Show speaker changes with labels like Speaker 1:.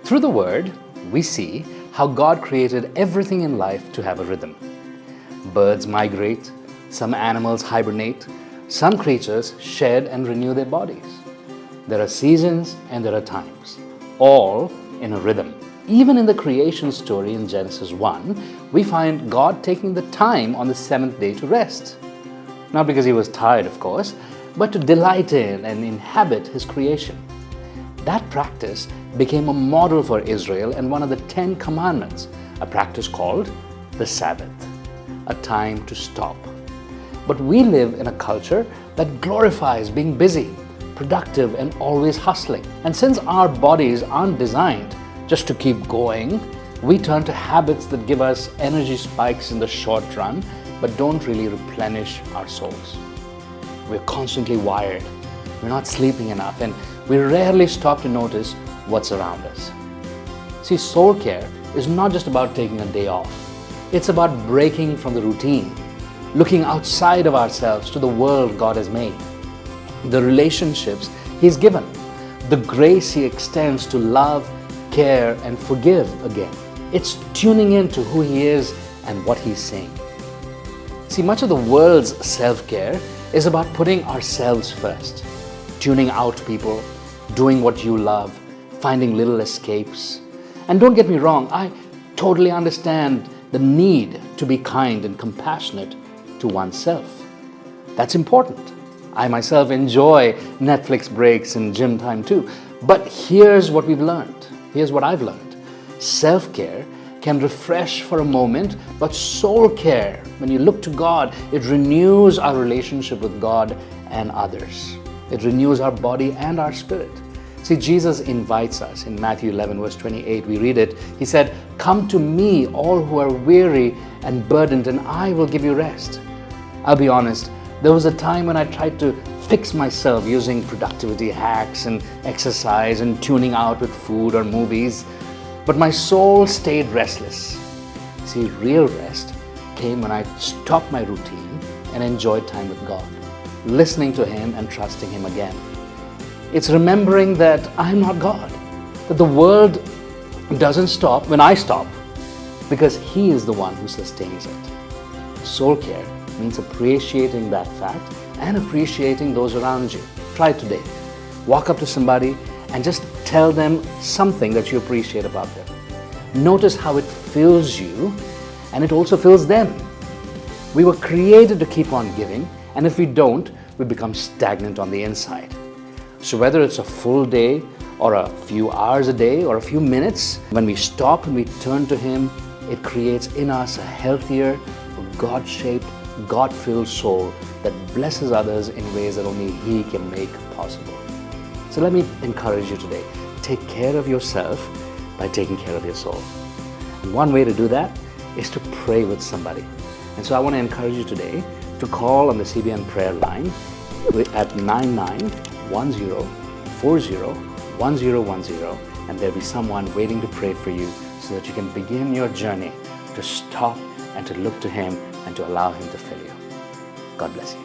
Speaker 1: Through the Word, we see how God created everything in life to have a rhythm. Birds migrate, some animals hibernate, some creatures shed and renew their bodies. There are seasons and there are times, all in a rhythm. Even in the creation story in Genesis 1, we find God taking the time on the seventh day to rest. Not because He was tired, of course, but to delight in and inhabit His creation. That practice became a model for Israel and one of the 10 commandments, a practice called the Sabbath, a time to stop. But we live in a culture that glorifies being busy, productive, and always hustling. And since our bodies aren't designed just to keep going, we turn to habits that give us energy spikes in the short run, but don't really replenish our souls. We're constantly wired, we're not sleeping enough, and we rarely stop to notice what's around us. See, soul care is not just about taking a day off. It's about breaking from the routine, looking outside of ourselves to the world God has made, the relationships He's given, the grace He extends to love, care, and forgive again. It's tuning in to who He is and what He's saying. See, much of the world's self-care is about putting ourselves first, tuning out people, doing what you love, finding little escapes. And don't get me wrong, I totally understand the need to be kind and compassionate to oneself. That's important. I myself enjoy Netflix breaks and gym time too. But here's what we've learned. Here's what I've learned. Self-care can refresh for a moment, but soul care, when you look to God, it renews our relationship with God and others. It renews our body and our spirit. See, Jesus invites us. In Matthew 11, verse 28, we read it. He said, "Come to me, all who are weary and burdened, and I will give you rest." I'll be honest, there was a time when I tried to fix myself using productivity hacks and exercise and tuning out with food or movies, but my soul stayed restless. See, real rest came when I stopped my routine and enjoyed time with God, listening to Him and trusting Him again. It's remembering that I'm not God, that the world doesn't stop when I stop, because He is the one who sustains it. Soul care means appreciating that fact and appreciating those around you. Try it today. Walk up to somebody and just tell them something that you appreciate about them. Notice how it fills you and it also fills them. We were created to keep on giving, and if we don't, we become stagnant on the inside. So whether it's a full day or a few hours a day or a few minutes, when we stop and we turn to Him, it creates in us a healthier, God-shaped, God-filled soul that blesses others in ways that only He can make possible. So let me encourage you today. Take care of yourself by taking care of your soul. And one way to do that is to pray with somebody. And so I want to encourage you today to call on the CBN prayer line at 9910401010, and there'll be someone waiting to pray for you so that you can begin your journey to stop and to look to Him and to allow Him to fill you. God bless you.